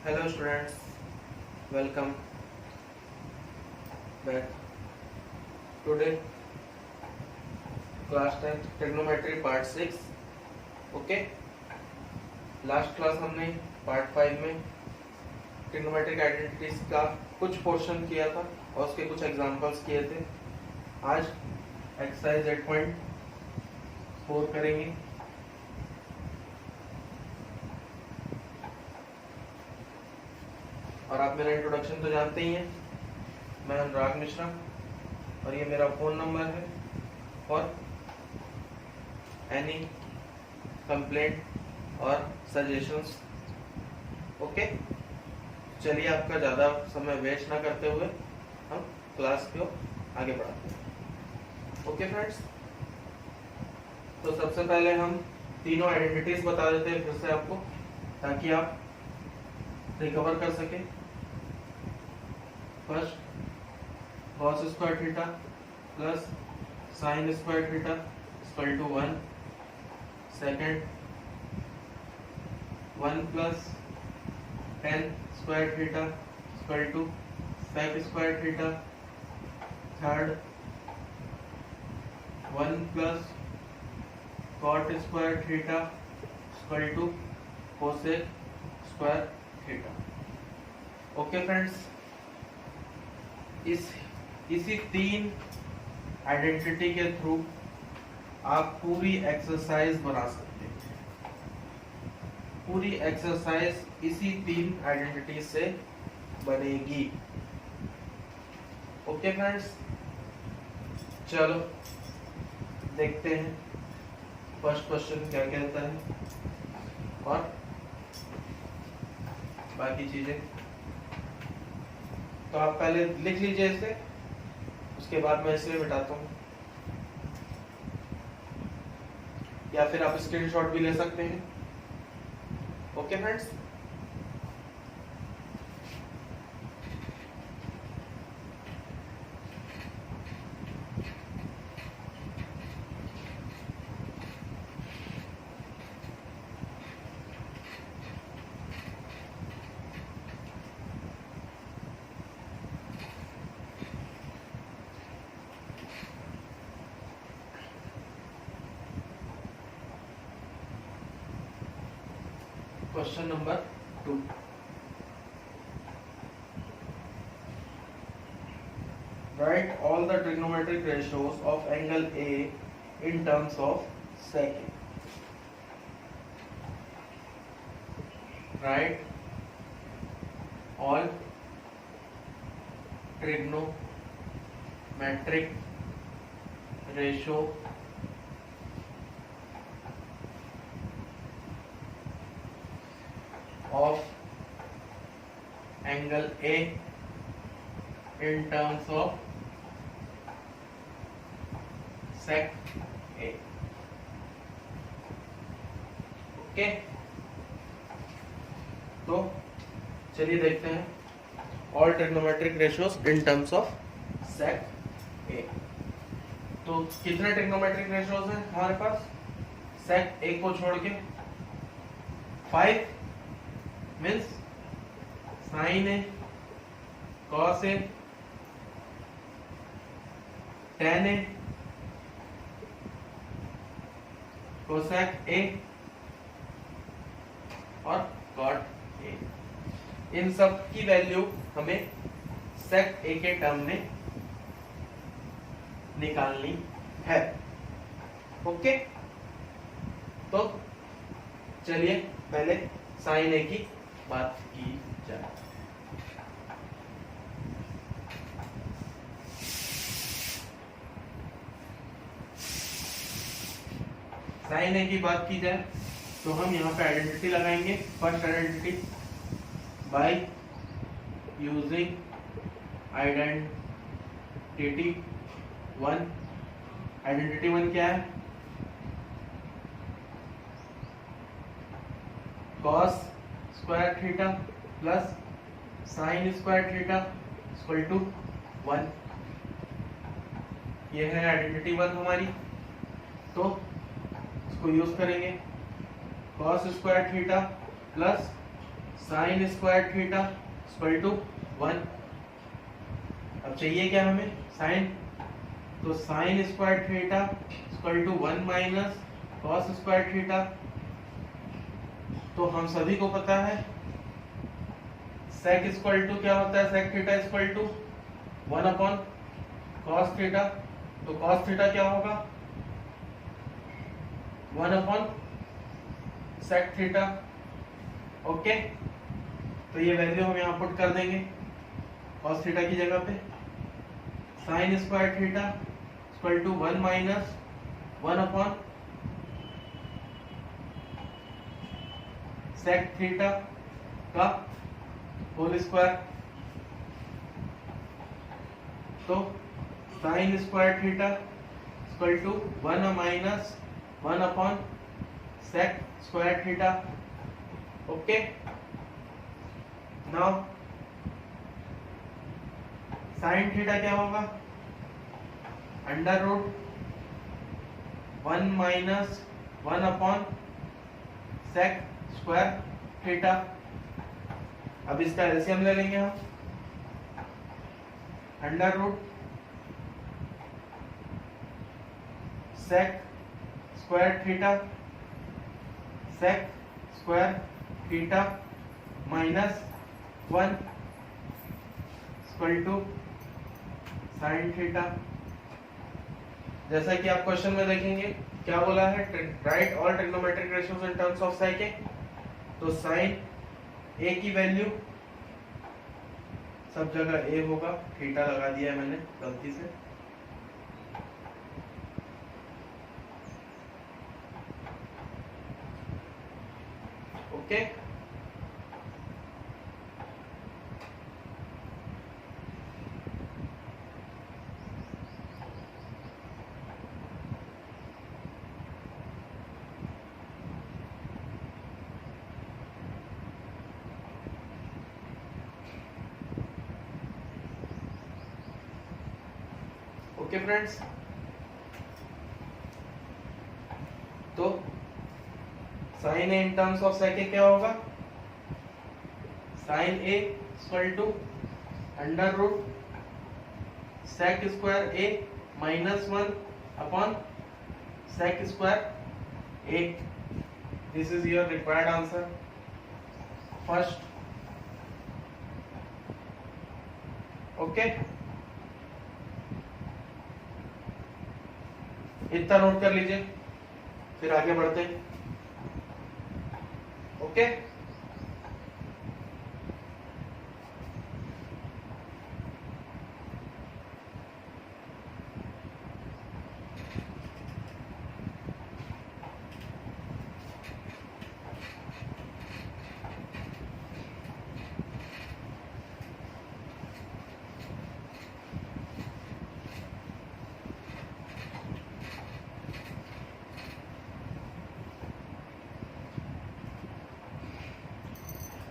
Hello students, welcome back. Today class 10 trigonometry part 6. Okay, last class हमने part 5 में trigonometric identities का कुछ portion किया था और उसके कुछ एग्जांपल्स किए थे। आज एक्सरसाइज 8.4 करेंगे। और आप मेरा इंट्रोडक्शन तो जानते ही हैं, मैं अनुराग मिश्रा और ये मेरा फ़ोन नंबर है। और एनी कंप्लेंट और सजेशंस। ओके, चलिए आपका ज़्यादा समय वेस्ट ना करते हुए हम क्लास को आगे बढ़ाते हैं। ओके फ्रेंड्स, तो सबसे पहले हम तीनों आइडेंटिटीज बता देते हैं फिर से आपको, ताकि आप रिकवर कर सके। First, cos square theta plus sin square theta equal to 1। Second, 1 plus tan square theta equal to sec square theta. Third, 1 plus cot square theta equal to cosec square theta. Okay friends, इसी तीन identity के through आप पूरी exercise बना सकते हैं। पूरी exercise इसी तीन आइडेंटिटी से बनेगी। ओके फ्रेंड्स, चलो देखते हैं फर्स्ट क्वेश्चन क्या कहता है और बाकी चीजें। तो आप पहले लिख लीजिए इसे, उसके बाद मैं इसे मिटाता हूँ, या फिर आप स्क्रीनशॉट भी ले सकते हैं। Okay friends, question number 2। Write all the trigonometric ratios of angle A in terms of sec A. Write all trigonometric ratio of angle A in terms of sec A. Okay, तो चलिए देखते हैं all trigonometric ratios in terms of sec A। तो कितने trigonometric ratios हैं हमारे पास? sec A को छोड़ के 5 means sin A, cos A, tan A, cosec A और cot A। इन सब की वैल्यू हमें sec A के टर्म में निकालनी है। ओके, तो चलिए पहले sin A की बात की जाए। sin A की बात की जाए तो हम यहाँ पे आइडेंटिटी लगाएंगे। First identity, by using identity 1। Identity 1 क्या है? cos square theta plus sine square theta equal to 1। ये है आइडेंटिटी 1 हमारी, तो इसको यूज करेंगे। cos square theta plus sine square theta equal to 1। अब चाहिए क्या हमें साइन, तो sine square theta equal to 1 minus cos square theta. तो हम सभी को पता है सेक इक्वल टू क्या होता है, sec theta equal to 1 upon cos theta. तो कॉस थीटा क्या होगा 1 अपॉन सेक थीटा। ओके, तो ये वैल्यू हम यहाँ पुट कर देंगे कॉस थीटा की जगह पे। Sine square theta equal to 1 minus 1 upon sec theta का होल स्क्वायर। तो sine square theta equal to 1 minus 1 upon sec square theta. Okay, now sine theta क्या होगा, under root 1 minus 1 upon sec square theta. अब इसका LCM ले लेंगे हम, under root sec square theta sec square theta minus 1 equal to sine theta. जैसा कि आप क्वेश्चन में देखेंगे क्या बोला है, right all trigonometric ratios in terms of sec A. तो साइन ए की वैल्यू सब जगह ए होगा, थीटा लगा दिया है मैंने गलती से। ओके, ओके फ्रेंड्स, तो sine A in terms of sec A क्या होगा, sine A equal to under root sec square A minus 1 upon sec square A. This is your required answer first. Okay, इतना note कर लीजिए, फिर आगे बढ़ते हैं। ओके,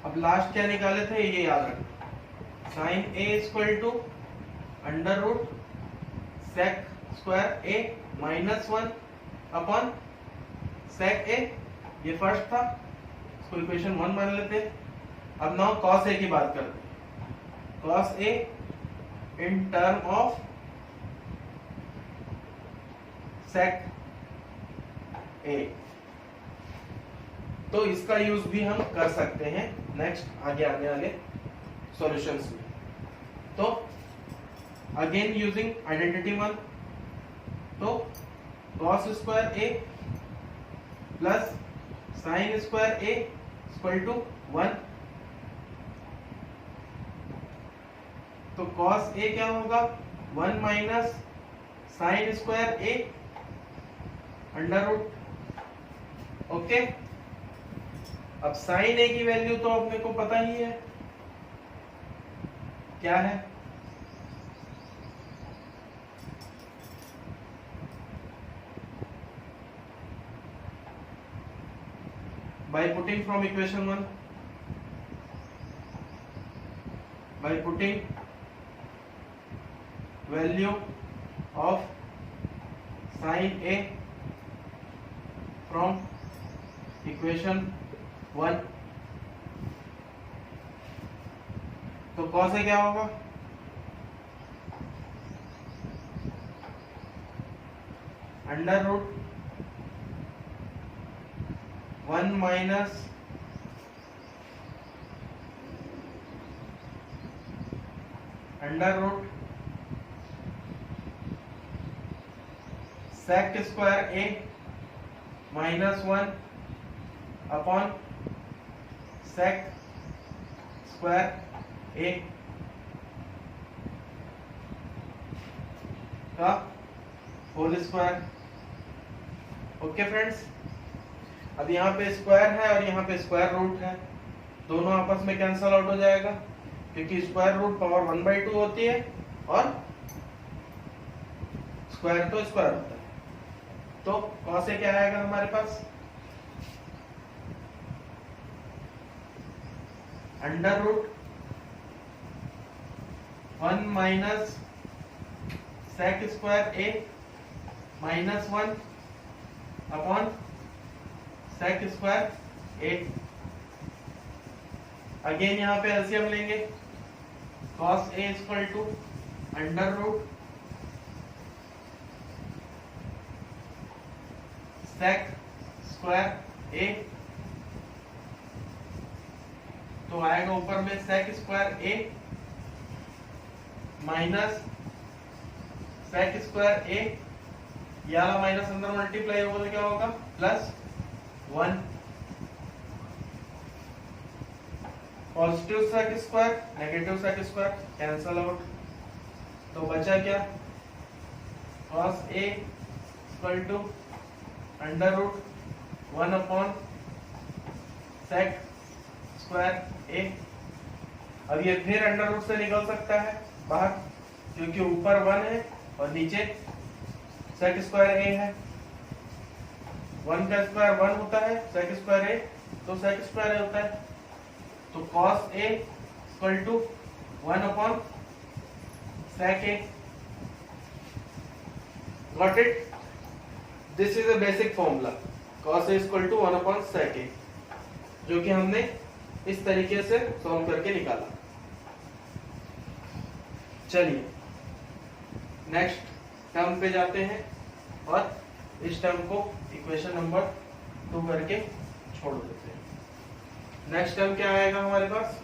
अब लास्ट क्या निकाले थे ये याद रखना, sine A equal to under root sec square A minus 1 upon sec A. ये फर्स्ट था, इसको इक्वेशन 1 मान लेते। अब नाउ कॉस ए की बात करते हैं, cos A in term of sec A. तो इसका यूज भी हम कर सकते हैं नेक्स्ट आगे आने वाले सॉल्यूशंस में। तो अगेन यूजिंग आइडेंटिटी 1, तो cos square A plus sine square A equal to 1। तो कॉस ए क्या होगा 1 minus sine square A under root. Okay, अब साइन ए की वैल्यू तो अपने को पता ही है क्या है, by putting from equation 1, by putting value of sin A from equation 1, तो कॉस ए क्या होगा, under root 1 minus under root sec square A minus 1 upon sec square A का होल स्क्वायर। ओके फ्रेंड्स, अब यहाँ पे square है और यहाँ पे स्क्वायर रूट है, दोनों आपस में कैंसल आउट हो जाएगा क्योंकि स्क्वायर रूट पावर 1/2 होती है और स्क्वायर तो स्क्वायर होता है। तो कॉस ए क्या आएगा हमारे पास, under root 1 minus sec square A minus 1 upon sec square A. Again यहाँ पे एलसीएम लेंगे, cos A equal to under root sec square A, तो आएगा ऊपर में sec square A minus sec square A, ये वाला माइनस अंदर मल्टीप्लाई होगा तो क्या होगा plus 1, positive sec square negative sec square cancel out, तो बचा क्या, cos A equal to under root 1 upon sec square ए। अब ये फिर अंडर रूट से निकल सकता है बाहर क्योंकि ऊपर 1 है और नीचे सेक स्क्वायर ए है, 1 का स्क्वायर 1 होता है, सेक स्क्वायर ए तो सेक स्क्वायर ए होता है, तो cos a equal to 1 upon sec a। Got it, this is a basic formula, cos a equal to 1 upon sec a, जो कि हमने इस तरीके से सॉल्व करके निकाला। चलिए नेक्स्ट टर्म पे जाते हैं और इस टर्म को इक्वेशन नंबर 2 करके छोड़ देते हैं। नेक्स्ट टर्म क्या आएगा हमारे पास,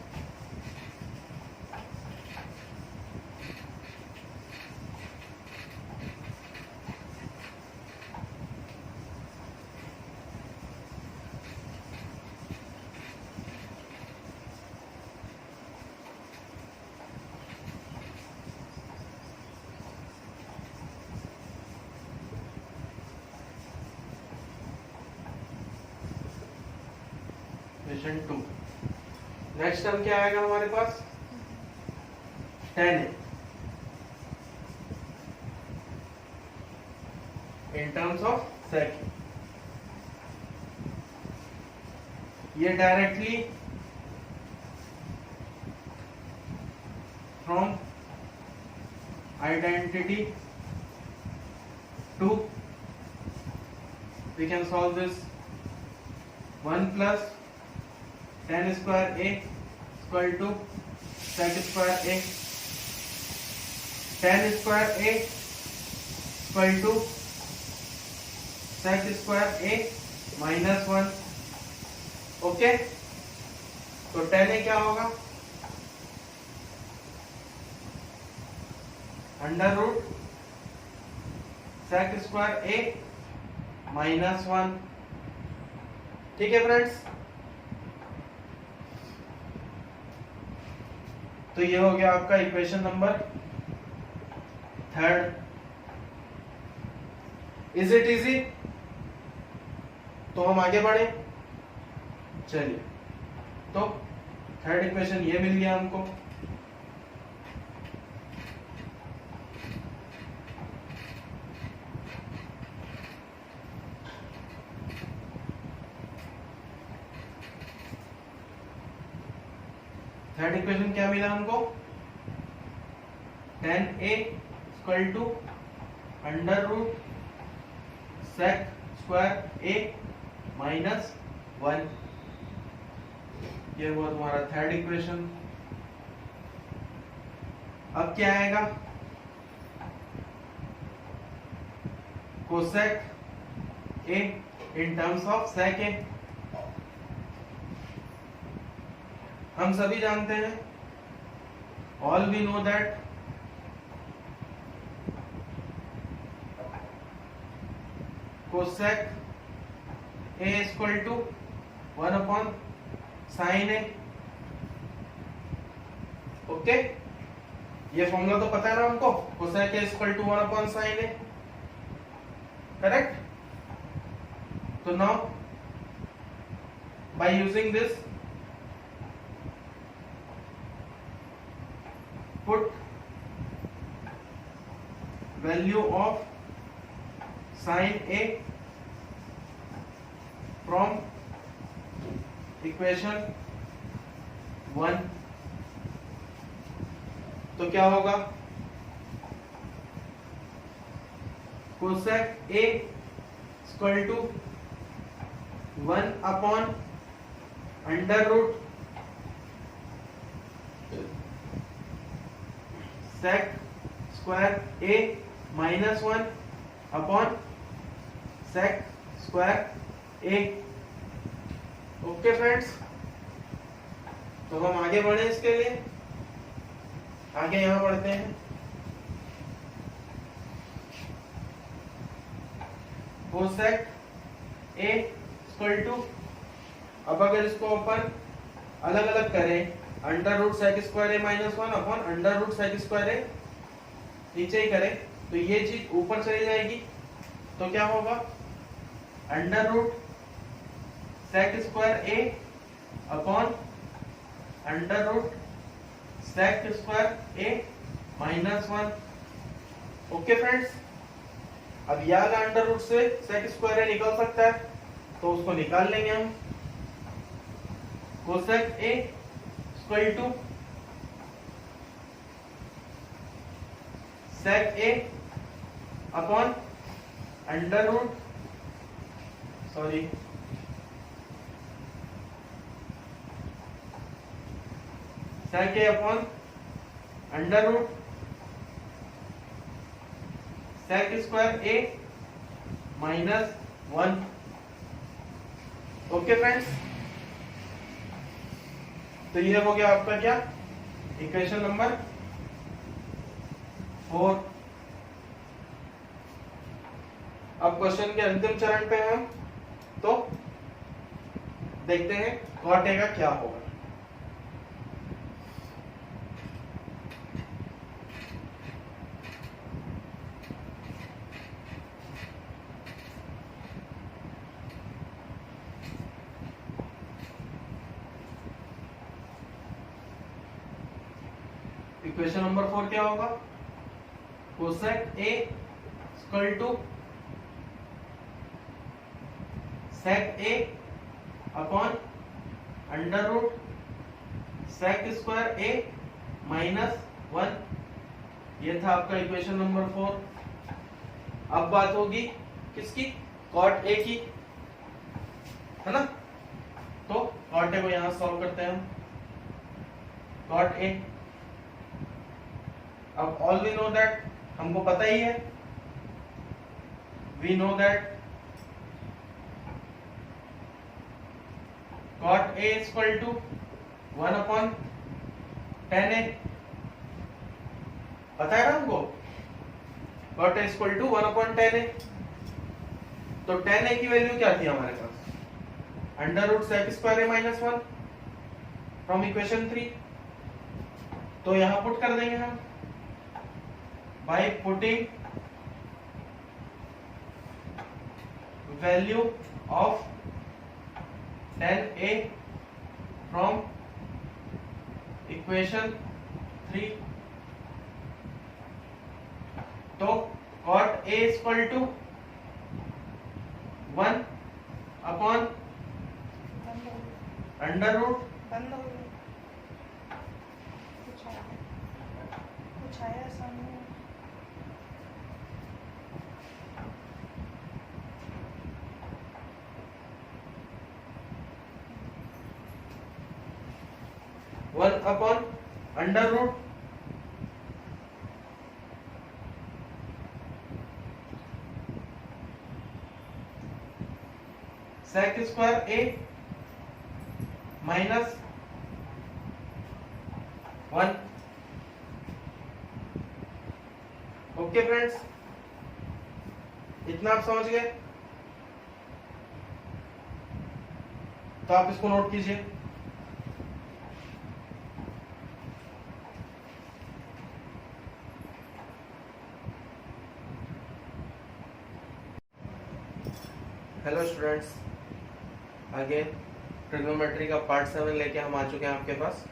इक्वेशन 2। नेक्स्ट टर्म क्या आएगा हमारे पास, tan a in terms of sec। ये directly from identity two we can solve this, 1 plus tan square a equal to sec square a, tan square a equal to sec square a minus 1। Okay, तो tan a क्या होगा, under root sec square a minus 1। ठीक है friends, तो ये हो गया आपका equation number 3। Is it easy, तो हम आगे बढ़े। चलिए, तो 3rd इक्वेशन ये मिल गया हमको। थर्ड इक्वेशन क्या मिला हमको, tan a equal to under root sec square a minus 1। ये हुआ तुम्हारा 3rd इक्वेशन। अब क्या आएगा, cosec A in terms of sec A. हम सभी जानते हैं, all we know that cosec A equal to 1 upon sine A. Okay, ये फॉर्मूला तो पता है ना हमको, cosec A equal to 1 upon sine A, correct. तो now by using this put value of sin A from equation 1, तो क्या होगा, cosec A equal to 1 upon under root sec square A minus 1 upon sec square A. Okay friends, तो हम आगे बढ़े, इसके लिए आगे यहां बढ़ते हैं। कोसेक ए इक्वल टू, अब अगर इसको अपन अलग अलग करें, under root sec square A minus 1 upon under root sec square A, नीचे ही करें तो ये चीज ऊपर चली जाएगी, तो क्या होगा, under root sec square A upon under root sec square A minus 1। Okay friends, अब यह अंडर रूट से सेक स्क्वायर ए निकल सकता है, तो उसको निकाल लेंगे हम। Cosec A equal to sec A upon under root sec A upon under root sec square A minus 1। Okay friends, तो ये हो गया आपका क्या, इक्वेशन नंबर 4। अब क्वेश्चन के अंतिम चरण पे हम तो देखते हैं कॉट ए का क्या होगा। इक्वेशन नंबर 4 क्या होगा, cosec A equal to sec A upon under root sec square A minus 1। ये था आपका इक्वेशन नंबर 4। अब बात होगी किसकी, कॉट ए की, है ना। तो कॉट ए को यहां सॉल्व करते हैं हम। कॉट ए, अब ऑल वी नो दैट, हमको पता ही है, we know that cot A equal to 1 upon tan A, पता है ना हमको, cot A equal to 1 upon tan A. तो tan ए की वैल्यू क्या थी हमारे पास, under root sec square A minus 1 from equation 3। तो यहां पुट कर देंगे हम, by putting value of tan A from equation 3। तो cot A equal to 1 upon under root, कुछ आया सामने, one upon under root sec square A minus 1। Okay friends, इतना आप समझ गए? तो आप इसको नोट कीजिए। हेलो स्टूडेंट्स, आगे ट्रिग्नोमेट्री का पार्ट 7 लेके हम आ चुके हैं आपके पास।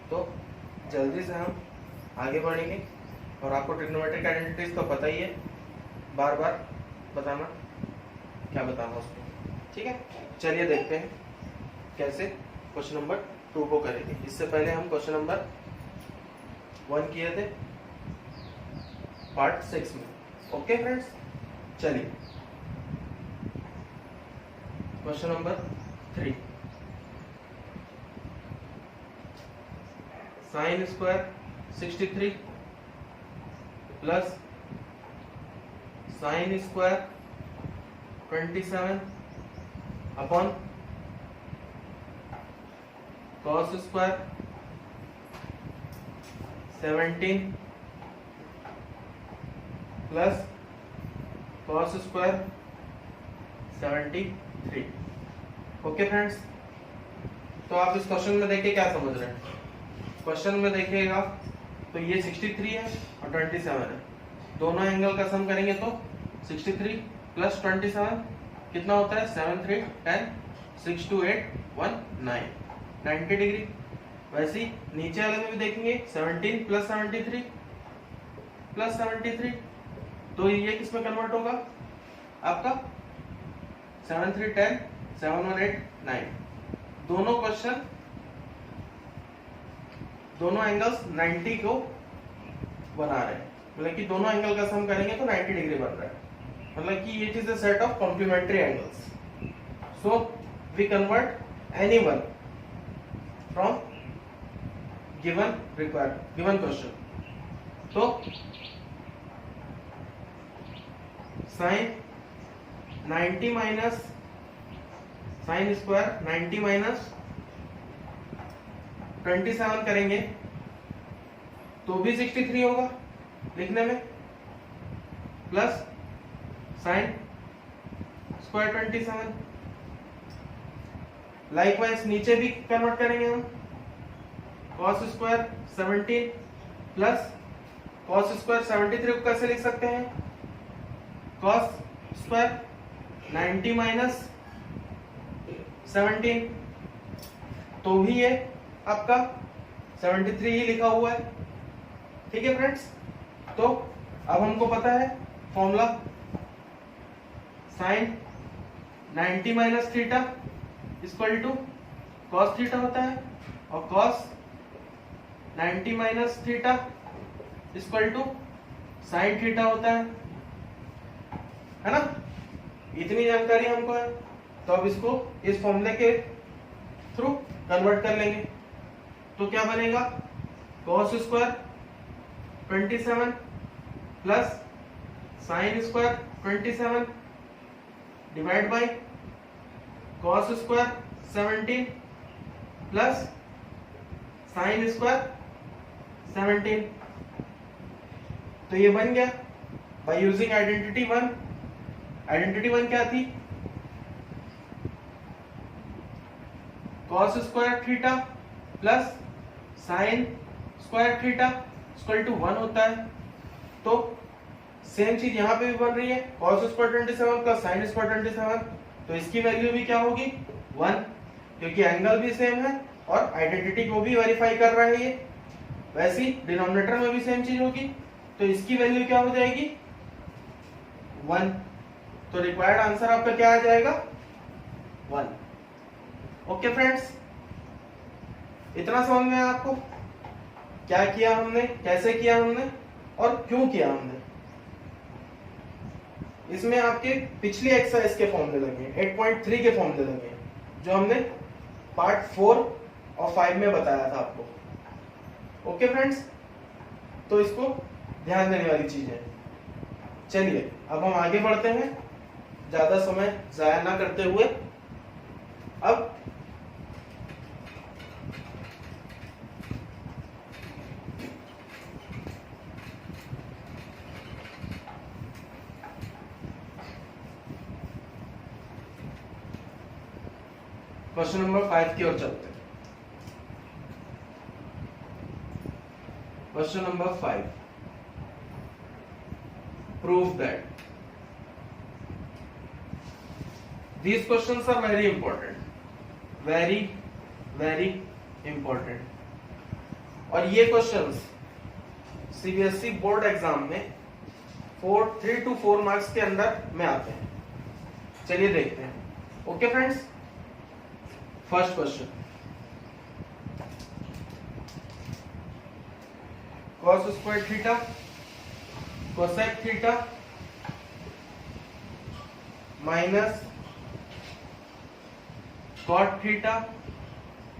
तो जल्दी से हम आगे बढ़ेंगे और आपको ट्रिग्नोमेट्रिक आइडेंटिटीज तो पता ही है, बार बार बताना क्या बताना उसको, ठीक है। चलिए देखते हैं कैसे क्वेश्चन नंबर 2 को करेंगे। इससे पहले हम क्वेश्चन नंबर 1 किए थे पार्ट 6 में। ओके फ्रेंड्स, चलिए question number 3। Sine square 63 plus sine square 27 upon cos square 17 plus cos square 73। Okay friends, तो आप इस क्वेश्चन में देखिए क्या समझ रहे हैं। क्वेश्चन में देखिएगा तो ये 63 है और 27 है, दोनों एंगल का सम करेंगे तो 63 प्लस 27 कितना होता है 7 3 10 6 2 8 1 9 90 डिग्री। वैसे ही नीचे वाले में भी देखेंगे 17 प्लस 73 प्लस 73, तो ये किस में कन्वर्ट होगा आपका 7 3 10 7 1 8 9। दोनों क्वेश्चन दोनों एंगल्स 90 को बना रहे हैं, मतलब कि दोनों एंगल का सम करेंगे तो 90 डिग्री बन रहा है, मतलब कि it is a set of complementary angles. So we convert any one from given question. तो sine 90 minus sine square 90 minus 27 करेंगे तो भी 63 होगा लिखने में, प्लस साइन स्क्वायर 27। लाइकवाइज नीचे भी कन्वर्ट करेंगे हम, cos square 17 plus cos square 73 को कैसे लिख सकते हैं, कॉस स्क्वायर 90 माइनस 17, तो भी ये आपका 73 ही लिखा हुआ है, ठीक है फ्रेंड्स। तो अब हमको पता है formula, sine 90 minus theta equal to cos theta होता है, और cos 90 minus theta equal to sine theta होता है ना। इतनी जानकारी हमको है, तो अब इसको इस फॉर्मूले के थ्रू कन्वर्ट कर लेंगे। तो क्या बनेगा, cos square 27 plus sine square 27 divide by cos square 17 plus sine square 17। तो ये बन गया बाय यूजिंग आइडेंटिटी 1। आइडेंटिटी 1 क्या थी, cos square theta plus sine square theta equal to 1 होता है। तो सेम चीज यहां पे भी बन रही है, cos स्क्वायर 27 का sin स्क्वायर 27, तो इसकी वैल्यू भी क्या होगी 1, क्योंकि एंगल भी सेम है और आइडेंटिटी को भी वेरीफाई कर रहा है ये। वैसे ही डिनोमिनेटर में भी सेम चीज होगी, तो इसकी वैल्यू क्या हो जाएगी 1। तो रिक्वायर्ड आंसर आपका क्या आ जाएगा 1। ओके फ्रेंड्स, इतना समझ में आया आपको क्या किया हमने, कैसे किया हमने और क्यों किया हमने। इसमें आपके पिछली एक्सरसाइज के फॉर्मूले लगे, 8.3 के फॉर्मूले लगे, जो हमने पार्ट 4 और 5 में बताया था आपको। ओके फ्रेंड्स, तो इसको ध्यान देने वाली चीज है। चलिए अब हम आगे बढ़ते हैं, ज्यादा समय जाया ना करते हुए अब क्वेश्चन नंबर 5 की ओर चलते हैं। Question number 5, prove that these questions are very important, very important। और ये क्वेश्चंस सीबीएसई बोर्ड एग्जाम में 3 to 4 मार्क्स के अंदर में आते हैं। चलिए देखते हैं। Okay friends, first question, cos square theta cosec theta minus cot theta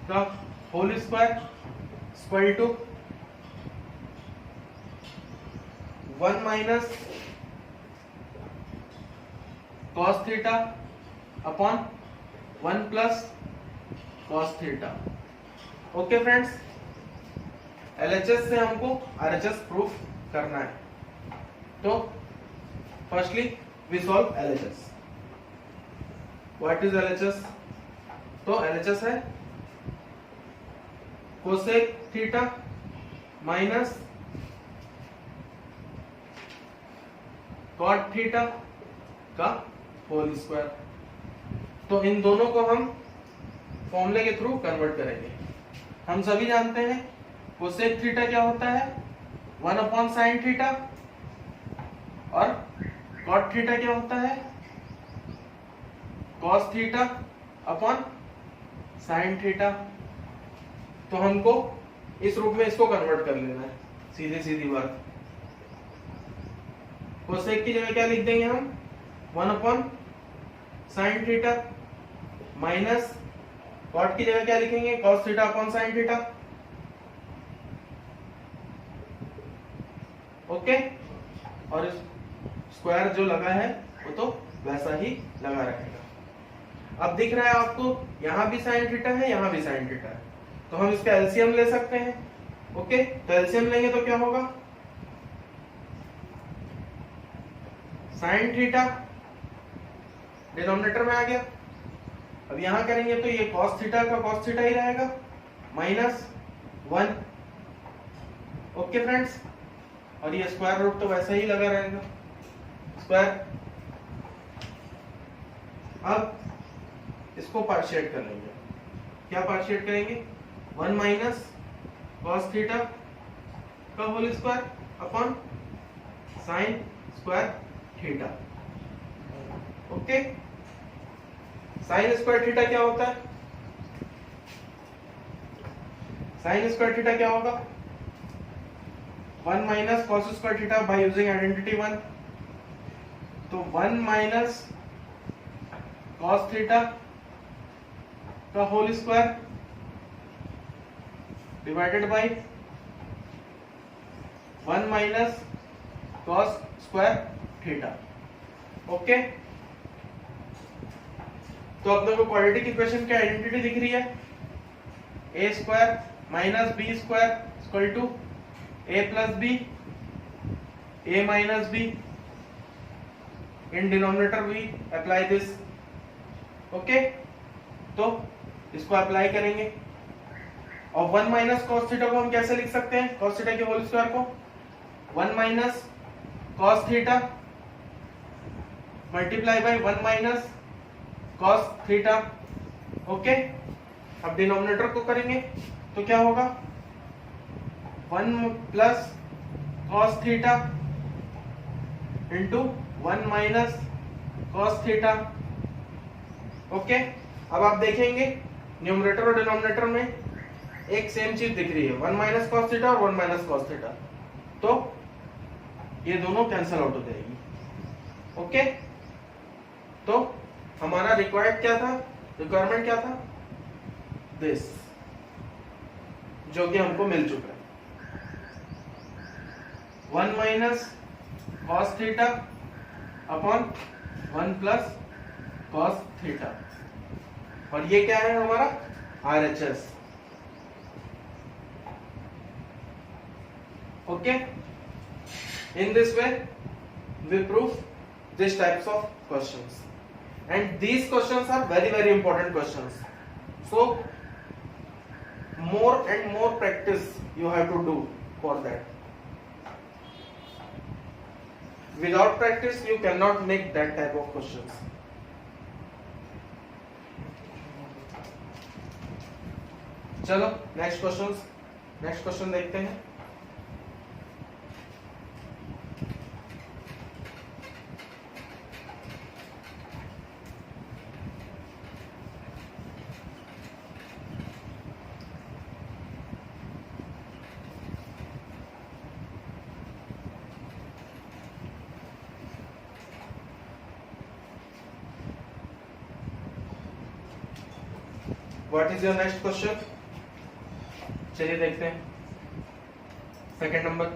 का whole square equal to 1 minus cos theta upon 1 plus cos theta. Okay friends, LHS से हमको आरएचएस प्रूफ करना है। तो firstly we solve LHS. What is LHS? तो LHS है cosec theta minus cot theta का whole square. तो इन दोनों को हम फॉर्मूले के थ्रू कन्वर्ट करेंगे। हम सभी जानते हैं कोसेक थीटा क्या होता है, 1 अपॉन साइन थीटा, और कॉट थीटा क्या होता है, cos theta upon sine theta. तो हमको इस रूप में इसको कन्वर्ट कर लेना है, सीधी सीधी बात। कोसेक की जगह क्या लिख देंगे हम, 1 upon sine theta minus cot की जगह क्या लिखेंगे, cos theta upon sine theta. Okay, और स्क्वायर जो लगा है वो तो वैसा ही लगा रहेगा। अब दिख रहा है आपको, यहां भी साइन थीटा है, यहां भी साइन थीटा है, तो हम इसका एलसीएम ले सकते हैं। ओके, तो एलसीएम लेंगे तो क्या होगा, साइन थीटा डिनोमिनेटर में आ गया। अब यहां करेंगे तो ये कॉस थीटा का कॉस थीटा ही रहेगा माइनस 1। ओके फ्रेंड्स, और ये स्क्वायर रूट तो वैसा ही लगा रहेगा स्क्वायर। अब इसको पार्शिएट कर लेंगे। क्या पार्शिएट करेंगे, 1 माइनस कॉस थीटा का whole square upon sine square theta. Okay, sine square theta क्या होता है, साइन स्क्वायर थीटा क्या होगा, 1 minus cos square theta by using identity 1। तो 1 माइनस कॉस थीटा का whole square divided by 1 minus cos square theta. Okay, तो अपने को क्वाड्रेटिक इक्वेशन की आइडेंटिटी दिख रही है, A square minus B square equal to A plus B, A minus B. In denominator we apply this. Okay, तो इसको apply करेंगे। और 1 माइनस कॉस थीटा को हम कैसे लिख सकते हैं, कॉस थीटा के होल स्क्वायर को 1 minus cos theta multiply by 1 minus cos theta. Okay, अब डिनोमिनेटर को करेंगे तो क्या होगा, 1 plus cos theta into 1 minus cos theta. Okay, अब आप देखेंगे न्यूमरेटर और डिनोमिनेटर में एक सेम चीज दिख रही है, 1 माइनस कॉस थीटा और 1 माइनस कॉस थीटा, तो ये दोनों कैंसिल आउट हो जाएगी। ओके, तो हमारा रिक्वायरमेंट क्या था, दिस, जो कि हमको मिल चुका है, 1 minus cos theta upon 1 plus cos theta. और ये क्या है हमारा RHS। Okay, in this way we prove these types of questions, and these questions are very very important questions, so more and more practice you have to do for that. Without practice you cannot make that type of questions. चलो next question देखते हैं। What is your next question? चलिए देखते हैं। Second number,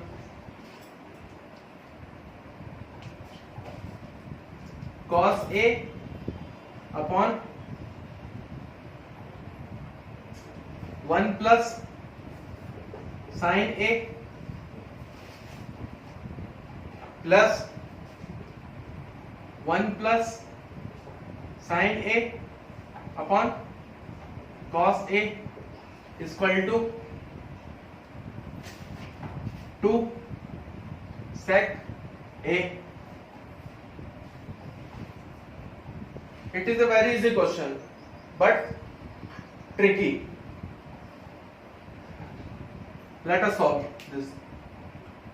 cos A upon 1 plus sin A plus 1 plus sin A upon cos A equal to 2 sec A. It is a very easy question but tricky. Let us solve this.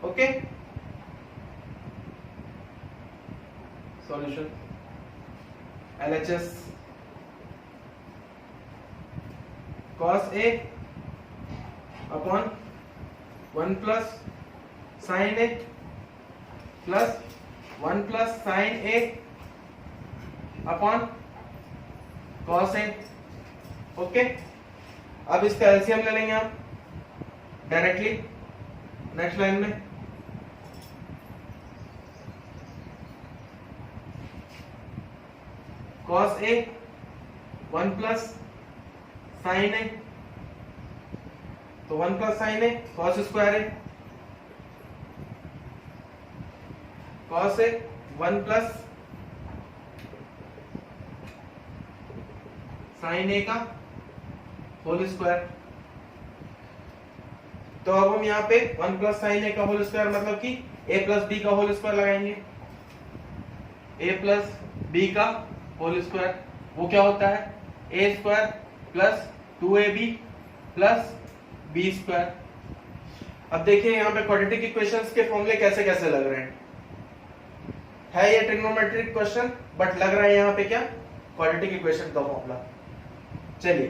Okay, solution LHS cos A upon 1 plus sin A plus 1 plus sin A upon cos A. Okay, अब इसका LCM ले लेंगे हम directly next line में। cos A 1 plus sin A, तो 1 plus sin A cos square A, cos A 1 plus sin A का whole square. तो अब हम यहाँ पे 1 प्लस sin A का होल स्क्वायर मतलब कि A प्लस B का होल स्क्वायर लगाएंगे। A प्लस B का होल स्क्वायर वो क्या होता है? A square plus 2AB plus B square. अब देखिए यहाँ पे क्वाड्रेटिक इक्वेशंस के फॉर्मूले कैसे कैसे लग रहे हैं। है ये ट्रिग्नोमेट्रिक क्वेश्चन बट लग रहा है यहाँ पे क्या? क्वाड्रेटिक इक्वेशन का फॉर्मूला। चलिए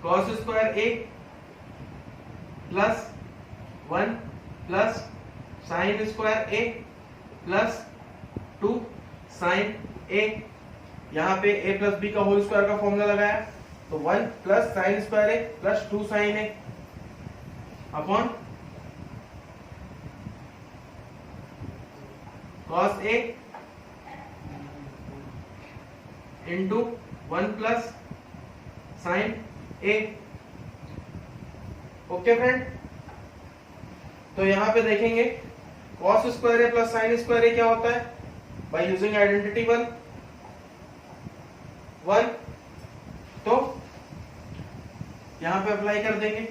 cos square A plus 1 plus sin square A plus 2 sin A, यहाँ पे A प्लस B का होल स्क्वायर का फॉर्मूला लगाया तो 1 plus sin square A plus 2 sin A upon cos A into 1 plus sin A। Okay friend, तो यहां पे देखेंगे cos square A plus sin square A क्या होता है? बाय यूजिंग आइडेंटिटी 1 तो यहां पे अप्लाई कर देंगे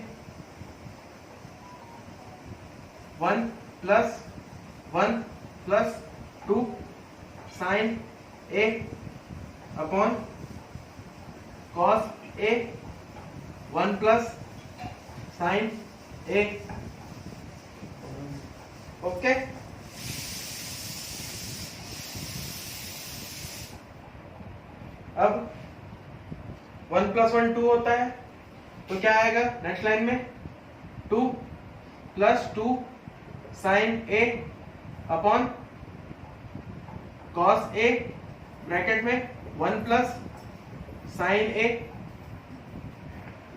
1 plus 1 plus 2 sin A upon cos A 1 plus sin A। Okay, अब 1 प्लस 1 2 होता है तो क्या आएगा नेक्स्ट लाइन में? 2 plus 2 sin A upon cos A bracket में 1 प्लस sin A।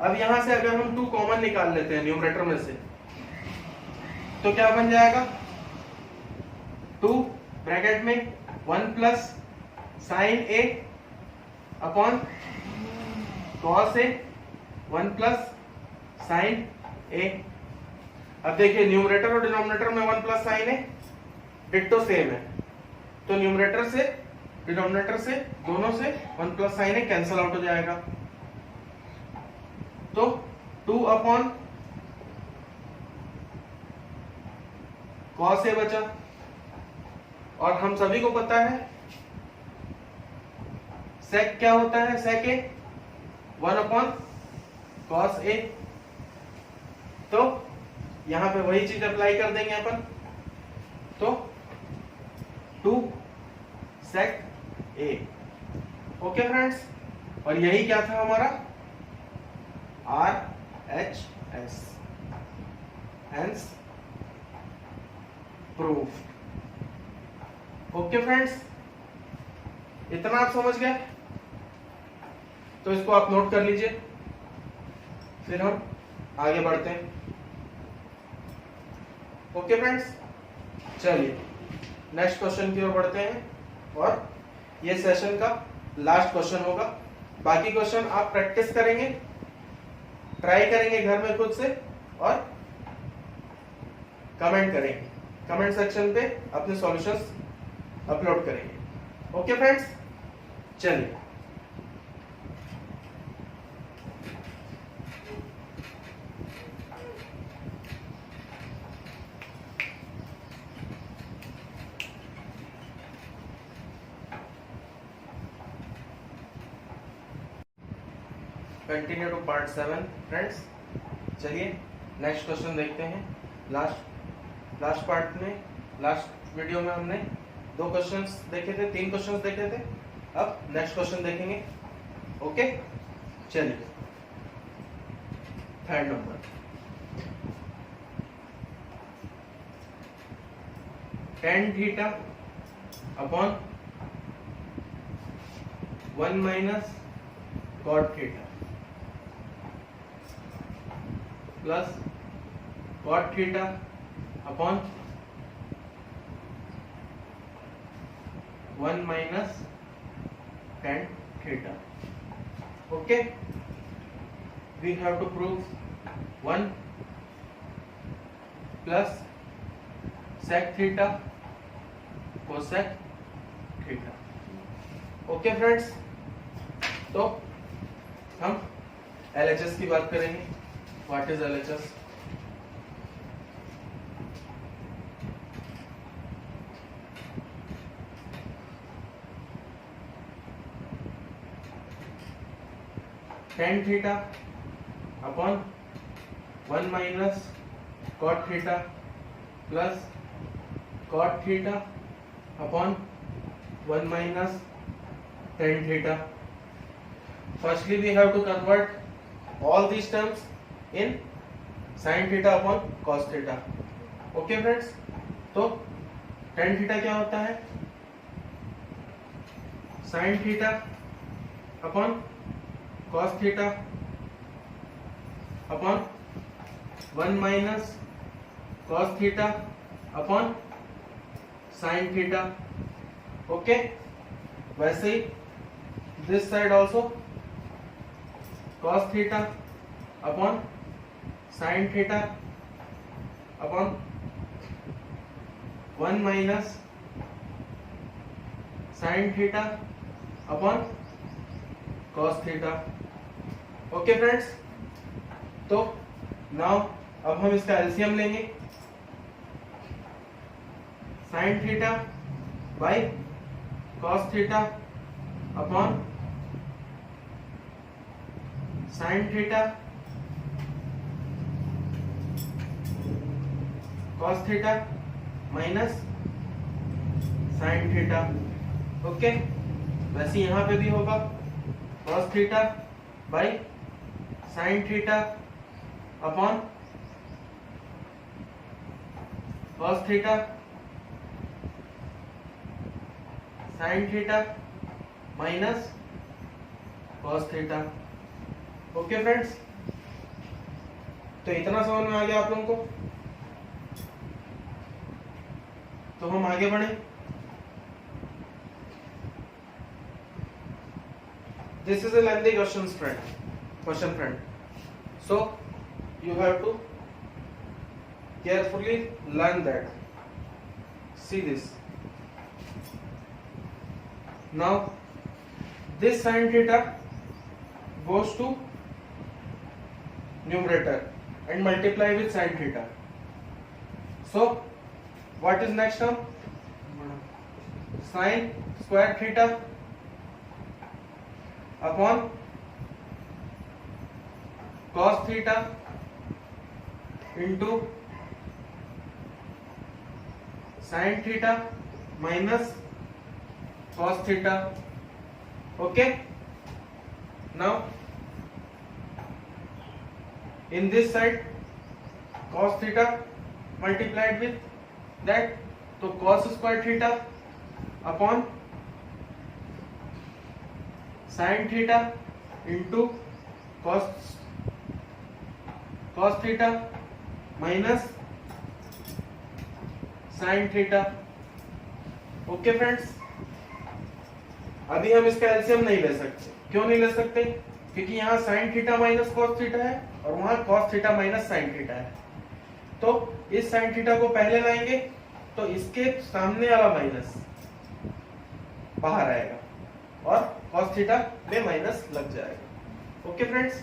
अब यहां से अगर हम 2 कॉमन निकाल लेते हैं न्यूमरेटर में से तो क्या बन जाएगा? 2 ब्रैकेट में 1 plus sign A upon cos A 1 plus sign ए। अब देखिए न्यूमरेटर और डिनोमिनेटर में 1 प्लस साइन ए डिट्टो सेम है, तो न्यूमरेटर से डिनोमिनेटर से दोनों से 1 प्लस साइन ए कैंसिल आउट हो जाएगा, तो 2 अपॉन कॉस ए बचा। और हम सभी को पता है सेक क्या होता है, सेक ए 1 अपॉन कॉस ए, तो यहां पे वही चीज अप्लाई कर देंगे अपन, तो 2 सेक ए। ओके फ्रेंड्स, और यही क्या था हमारा RHS, hence proof. Okay friends, इतना आप समझ गए, तो इसको आप नोट कर लीजिए, फिर हम आगे बढ़ते हैं। ओके फ्रेंड्स, चलिए नेक्स्ट क्वेश्चन की ओर बढ़ते हैं, और ये सेशन का लास्ट क्वेश्चन होगा। बाकी क्वेश्चन आप प्रैक्टिस करेंगे, ट्राई करेंगे घर में खुद से, और कमेंट करेंगे, कमेंट सेक्शन पे अपने सॉल्यूशंस अपलोड करेंगे। ओके फ्रेंड्स, चलिए कंटिन्यू टू पार्ट 7 फ्रेंड्स। चलिए नेक्स्ट क्वेश्चन देखते हैं। लास्ट पार्ट में, लास्ट वीडियो में हमने 2 क्वेश्चंस देखे थे, 3 क्वेश्चंस देखे थे, अब नेक्स्ट क्वेश्चन देखेंगे। ओके, चलिए third number, tan theta upon 1 minus cot theta plus cot theta upon 1 minus tan theta. Okay, we have to prove 1 plus sec theta cosec theta. Okay friends, तो हम LHS की बात करेंगे। What is LHS? tan theta upon 1 minus cot theta plus cot theta upon 1 minus tan theta. Firstly, we have to convert all these terms in sin theta upon cos theta. Okay friends, तो tan theta क्या होता है? sin theta upon cos theta upon 1 minus cos theta upon sin theta. Okay, वैसे ही this side also cos theta upon sin theta upon 1 minus sin theta upon cos theta. Okay friends, तो now अब हम इसका LCM लेंगे। sin theta by cos theta upon sin theta cos theta minus sin theta. Okay, वैसे यहाँ पे भी होगा cos theta by sin theta upon cos theta sin theta minus cos theta. Okay friends, तो इतना समझ में आ गया आप लोगों को। तो हम आगे बढ़े। This is a lengthy question friend, so you have to carefully learn that. See this. Now this sin theta goes to numerator and multiply with sin theta. So what is next term? Sin square theta upon cos theta into sin theta minus cos theta. Okay, now in this side cos theta multiplied with that, so cos square theta upon sin theta into cos theta minus sign theta. Okay friends, अभी हम इसका LCM नहीं ले सकते। क्यों नहीं ले सकते? क्योंकि यहाँ sign theta minus cos theta है और वहां cos theta minus sine theta है। तो इस साइन थीटा को पहले लाएंगे तो इसके सामने वाला माइनस बाहर आएगा और कॉस थीटा में माइनस लग जाएगा। ओके फ्रेंड्स,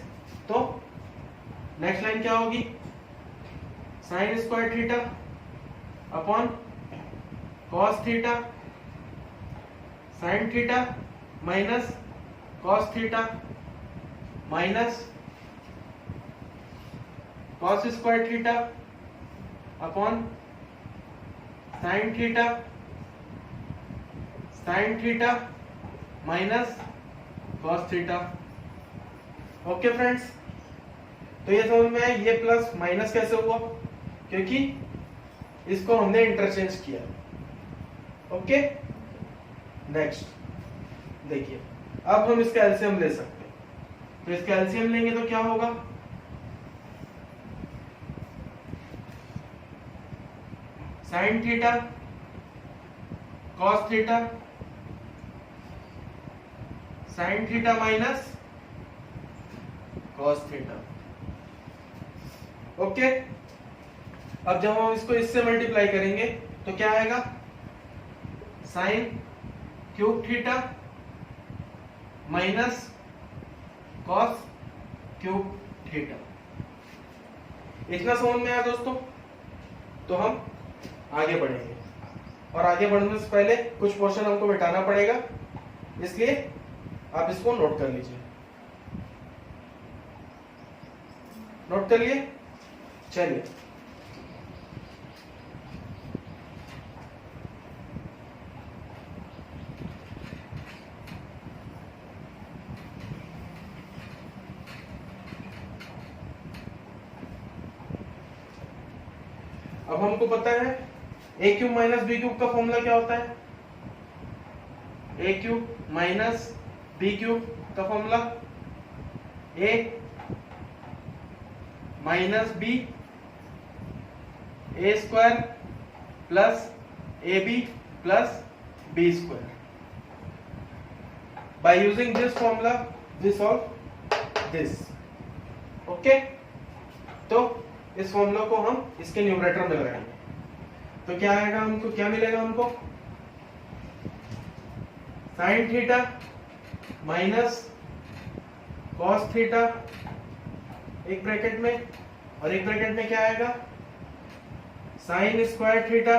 तो नेक्स्ट लाइन क्या होगी? Sign square theta upon cos theta sine theta minus cos theta minus cos square theta upon sine theta minus cos theta. Okay friends, तो ये समझ में आया ये प्लस माइनस कैसे हुआ? क्योंकि इसको हमने इंटरचेंज किया। ओके, नेक्स्ट देखिए, अब हम इसका एलसीएम ले सकते हैं। तो इसका एलसीएम लेंगे तो क्या होगा? Sign theta cos theta sine theta minus cos theta. Okay, अब जब हम इसको इससे मल्टीप्लाई करेंगे तो क्या आएगा? Sine cube theta minus cos cube theta. इतना समझ में आया दोस्तों? तो हम आगे बढ़ेंगे और आगे बढ़ने से पहले कुछ पोर्शन हमको मिटाना पड़ेगा, इसलिए आप इसको नोट कर लीजिए। नोट कर लिए? चलिए, अब हमको पता है A cube minus B cube का फॉर्मूला क्या होता है? A cube minus B cube का formula A minus B A square plus A B plus B square. By using this formula we solve this. Okay, तो इस formula को हम इसके न्यूमरेटर में लगाएंगे तो क्या आएगा? हमको क्या मिलेगा? हमको sign theta minus cos theta एक ब्रैकेट में, और एक ब्रैकेट में क्या आएगा? Sign square theta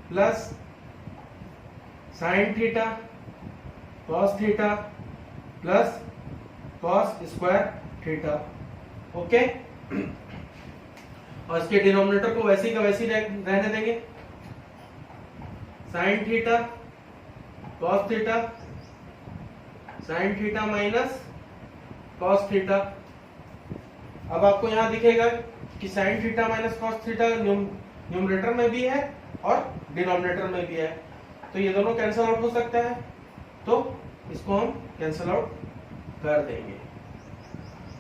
plus sine theta cos theta plus cos square theta. Okay, और इसके डिनोमिनेटर को वैसे का वैसे रहने देंगे। Sign theta cos theta sine theta minus cos theta. अब आपको यहां दिखेगा कि sign theta minus cos theta numerator में भी है और डिनोमिनेटर में भी है, तो ये दोनों कैंसिल आउट हो सकता है, तो इसको हम कैंसिल आउट कर देंगे।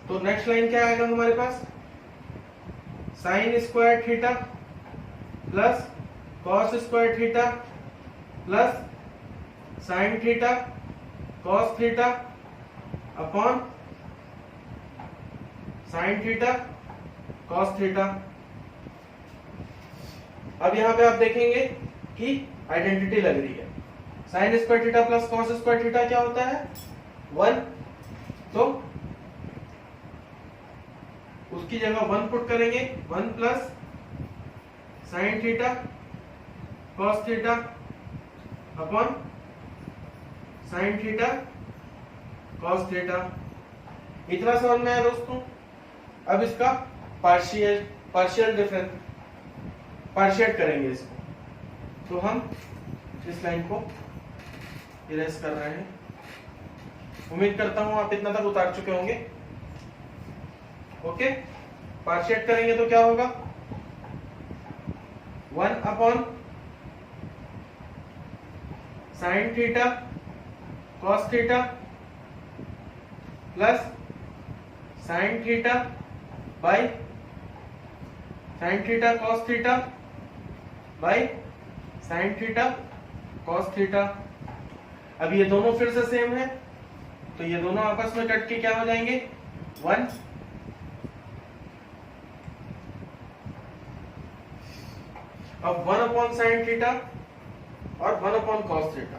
तो नेक्स्ट लाइन क्या आएगा हमारे पास? Sine square theta plus cos square theta plus sine theta cos theta upon sine theta cos theta. अब यहां पे आप देखेंगे कि आइडेंटिटी लग रही है। Sine square theta plus cos square theta क्या होता है? 1। तो उसकी जगह 1 पुट करेंगे। 1 plus sine theta cos theta upon sine theta cos theta. इतना समझ में आया दोस्तों? अब इसका पार्शियल डिफरेंस पार्शिएट करेंगे इसको। तो हम इस लाइन को इरेज कर रहे हैं। उम्मीद करता हूं आप इतना तक उतार चुके होंगे। ओके, पार्शिएट करेंगे तो क्या होगा? 1 upon sine theta cos theta plus sine theta by sine theta cos theta by sine theta cos theta. अब ये दोनों फिर से सेम है, तो ये दोनों आपस में कट के क्या हो जाएंगे? 1। अब 1 अपॉन साइन थीटा और 1 अपॉन कॉस थीटा,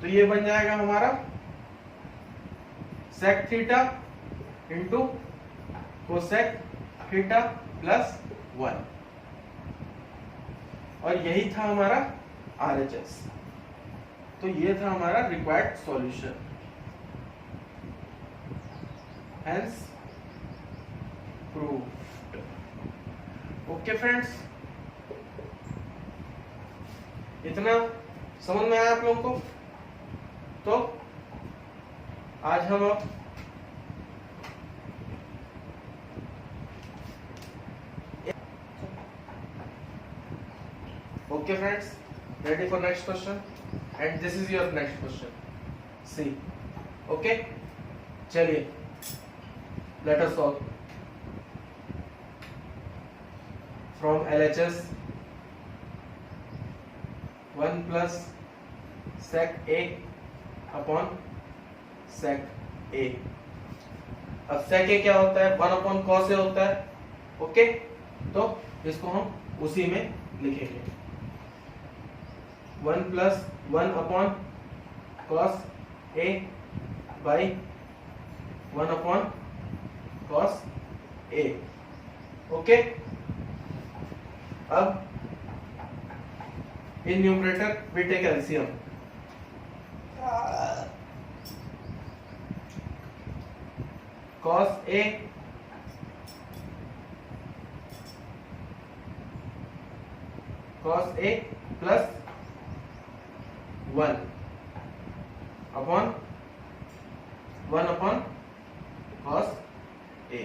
तो ये बन जाएगा हमारा sec theta into cosec theta plus 1। और यही था हमारा RHS। तो ये था हमारा required solution. Hence proved. Okay friends, इतना समझ में आया आप लोगों को? तो आज हम okay friends, ready for next question and this is your next question. See okay, चलिए let us solve from LHS 1 plus sec A upon sec A। अब sec A क्या होता है? 1 अपॉन cos A होता है। ओके, तो इसको हम उसी में लिखेंगे। 1 plus 1 upon cos A by 1 upon cos A। Okay, अब in numerator we take LCM। cos A plus 1 upon 1 upon cos A।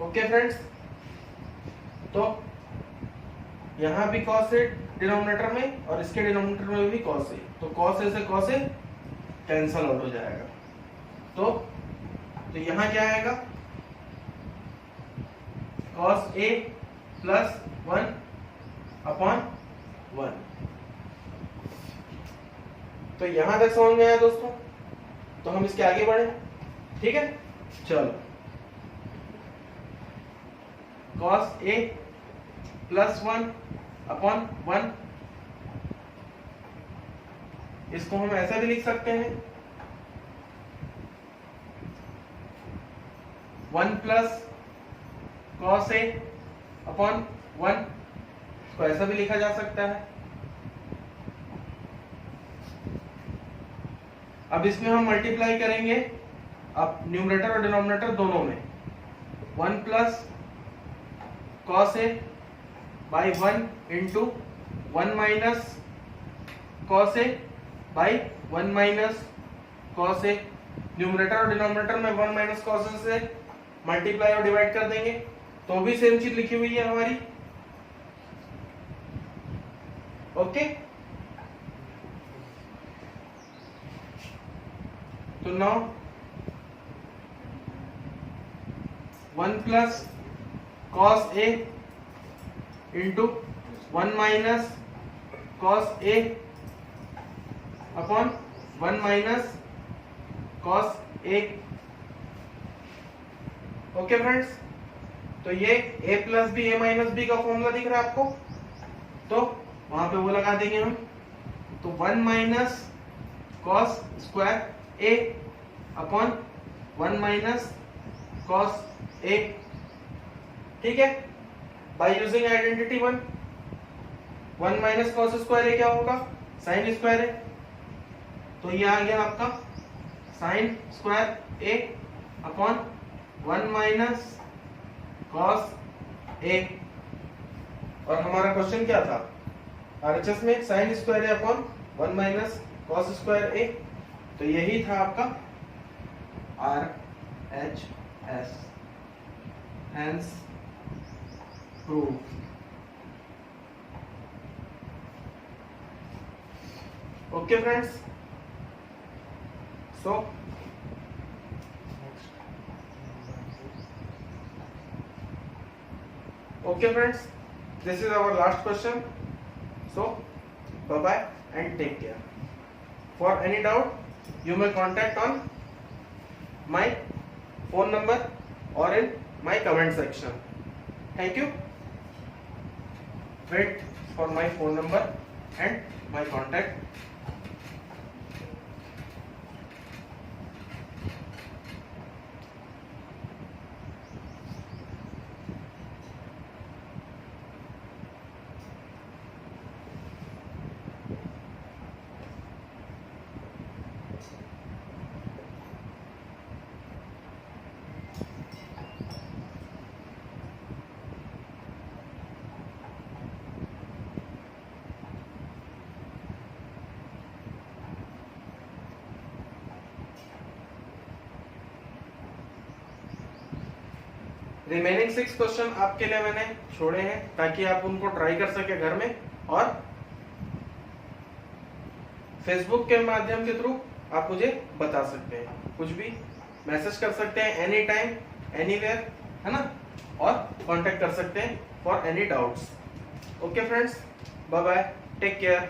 Okay friends, तो यहां भी cos A डिनोमिनेटर में और इसके डिनोमिनेटर में भी cos A, तो cos A से cos A कैंसल आउट हो जाएगा। तो यहां क्या आएगा? cos A plus 1 upon 1। तो यहां तक समझ में आया दोस्तों? तो हम इसके आगे बढ़े। ठीक है, चलो cos A प्लस 1 अपॉन 1, इसको हम ऐसा भी लिख सकते हैं 1 प्लस cos A अपॉन 1, इसको ऐसा भी लिखा जा सकता है। अब इसमें हम मल्टीप्लाई करेंगे, अब न्यूमरेटर और डिनोमिनेटर दोनों में 1 plus cos A by 1 into 1 minus cos A by 1 minus cos A। Numerator और डिनोमिनेटर में 1 माइनस cos A से मल्टीप्लाई और डिवाइड कर देंगे, तो भी सेम चीज लिखी हुई है हमारी। ओके, तो now 1 plus cos A into 1 minus cos A upon 1 minus cos A. Okay friends, तो ये a plus B A minus B का फॉर्मूला दिख रहा है आपको, तो वहां पे वो लगा देंगे हम। तो 1 minus cos square A upon 1 minus cos A. ठीक है, by using identity 1 minus cos square A क्या होगा, साइन स्क्वायर ए, तो ये आ गया आपका sign square A upon 1 minus cos ए। और हमारा क्वेश्चन क्या था, आरएचएस में sign square A upon 1 minus cos square A, तो यही था आपका RHS, hence prove. Okay friends, so okay friends, this is our last question, so bye bye and take care. For any doubt you may contact on my phone number or in my comment section. Thank you. Wait for my phone number and my contact. Remaining 6 question आपके लिए मैंने छोड़े हैं ताकि आप उनको try कर सके घर में, और फेसबुक के माध्यम के थ्रू आप मुझे बता सकते हैं, कुछ भी मैसेज कर सकते हैं, एनी टाइम एनीवेयर, है ना, और कांटेक्ट कर सकते हैं for any doubts. Okay friends, bye bye, take care.